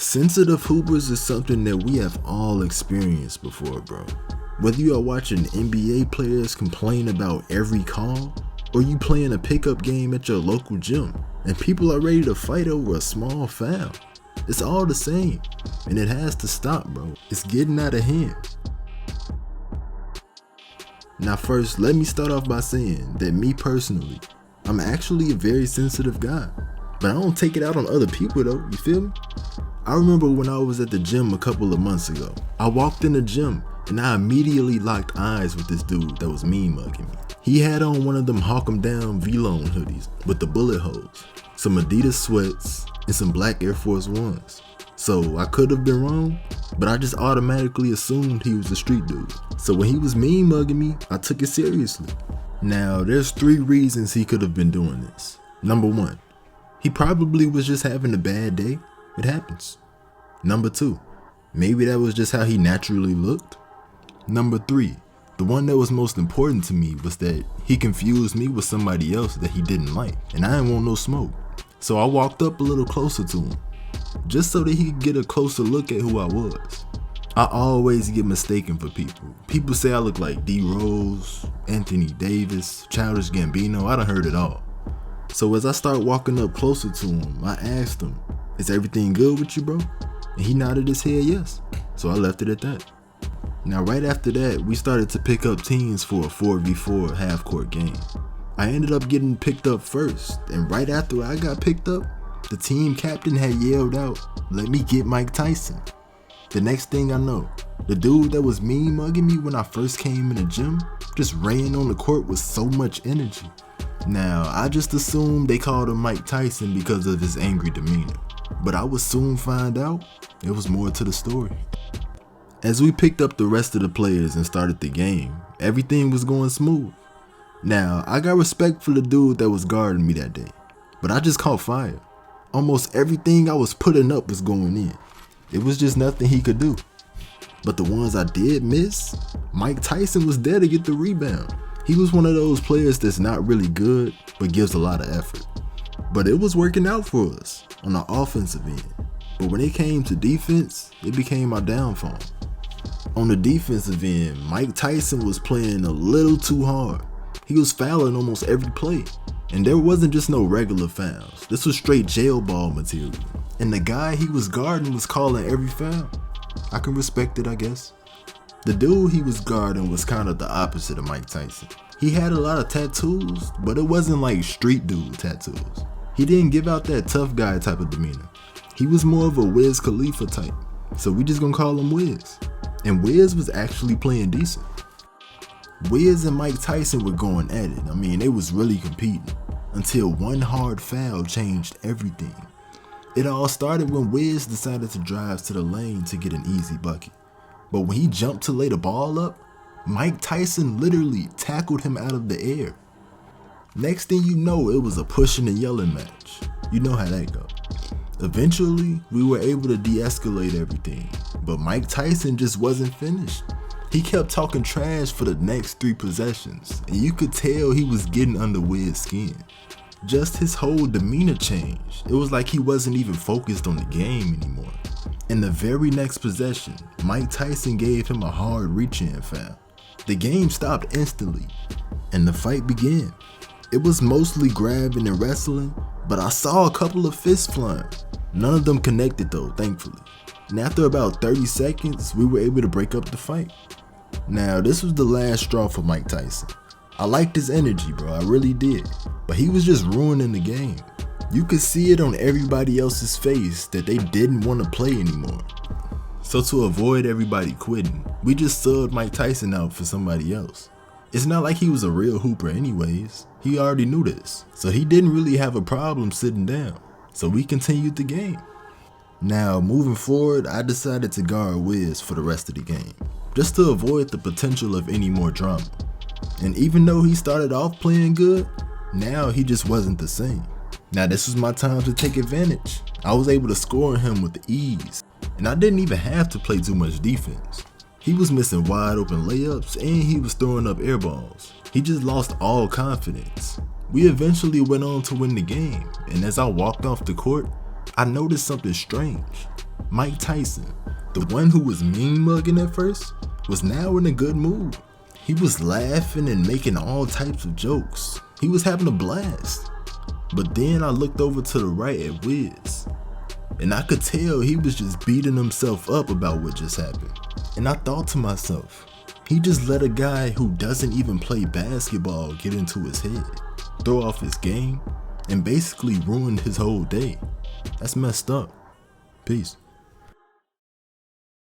Sensitive hoopers is something that we have all experienced before, bro. Whether you are watching NBA players complain about every call, or you playing a pickup game at your local gym, and people are ready to fight over a small foul. It's all the same, and it has to stop, bro. It's getting out of hand. Now first, let me start off by saying that me personally, I'm actually a very sensitive guy, but I don't take it out on other people though, you feel me? I remember when I was at the gym a couple of months ago, I walked in the gym and I immediately locked eyes with this dude that was mean mugging me. He had on one of them Hawk 'em Down V-Lone hoodies with the bullet holes, some Adidas sweats, and some black Air Force Ones. So I could have been wrong, but I just automatically assumed he was a street dude. So when he was mean mugging me, I took it seriously. Now there's 3 reasons he could have been doing this. Number 1, he probably was just having a bad day. It happens. Number 2, maybe that was just how he naturally looked. Number 3, the one that was most important to me was that he confused me with somebody else that he didn't like, and I didn't want no smoke. So I walked up a little closer to him, just so that he could get a closer look at who I was. I always get mistaken for people. People say I look like D. Rose, Anthony Davis, Childish Gambino. I done heard it all. So as I start walking up closer to him, I asked him, "Is everything good with you, bro?" And he nodded his head yes. So I left it at that. Now right after that, we started to pick up teams for a 4v4 half-court game. I ended up getting picked up first, and right after I got picked up, the team captain had yelled out, "Let me get Mike Tyson." The next thing I know, the dude that was mean mugging me when I first came in the gym just ran on the court with so much energy. Now, I just assumed they called him Mike Tyson because of his angry demeanor, but I would soon find out there was more to the story. As we picked up the rest of the players and started the game, everything was going smooth. Now, I got respect for the dude that was guarding me that day, but I just caught fire. Almost everything I was putting up was going in. It was just nothing he could do. But the ones I did miss, Mike Tyson was there to get the rebound. He was one of those players that's not really good, but gives a lot of effort. But it was working out for us on the offensive end. But when it came to defense, it became my downfall. On the defensive end, Mike Tyson was playing a little too hard. He was fouling almost every play. And there wasn't just no regular fouls. This was straight jail ball material. And the guy he was guarding was calling every foul. I can respect it, I guess. The dude he was guarding was kind of the opposite of Mike Tyson. He had a lot of tattoos, but it wasn't like street dude tattoos. He didn't give out that tough guy type of demeanor. He was more of a Wiz Khalifa type. So we just gonna call him Wiz. And Wiz was actually playing decent. Wiz and Mike Tyson were going at it. I mean, they was really competing until one hard foul changed everything. It all started when Wiz decided to drive to the lane to get an easy bucket. But when he jumped to lay the ball up, Mike Tyson literally tackled him out of the air. Next thing you know, it was a pushing and yelling match. You know how that goes. Eventually, we were able to de-escalate everything, but Mike Tyson just wasn't finished. He kept talking trash for the next 3 possessions, and you could tell he was getting under Wiz's skin. Just his whole demeanor changed. It was like he wasn't even focused on the game anymore. In the very next possession, Mike Tyson gave him a hard reach-in foul. The game stopped instantly, and the fight began. It was mostly grabbing and wrestling, but I saw a couple of fists flying. None of them connected though, thankfully. And after about 30 seconds, we were able to break up the fight. Now, this was the last straw for Mike Tyson. I liked his energy, bro, I really did. But he was just ruining the game. You could see it on everybody else's face that they didn't want to play anymore. So to avoid everybody quitting, we just subbed Mike Tyson out for somebody else. It's not like he was a real hooper anyways. He already knew this. So he didn't really have a problem sitting down. So we continued the game. Now, moving forward, I decided to guard Wiz for the rest of the game, just to avoid the potential of any more drama. And even though he started off playing good, now he just wasn't the same. Now this was my time to take advantage. I was able to score on him with ease, and I didn't even have to play too much defense. He was missing wide open layups and he was throwing up air balls. He just lost all confidence. We eventually went on to win the game, and as I walked off the court, I noticed something strange. Mike Tyson, the one who was mean mugging at first, was now in a good mood. He was laughing and making all types of jokes. He was having a blast. But then I looked over to the right at Wiz, and I could tell he was just beating himself up about what just happened. And I thought to myself, he just let a guy who doesn't even play basketball get into his head, throw off his game, and basically ruined his whole day. That's messed up. Peace.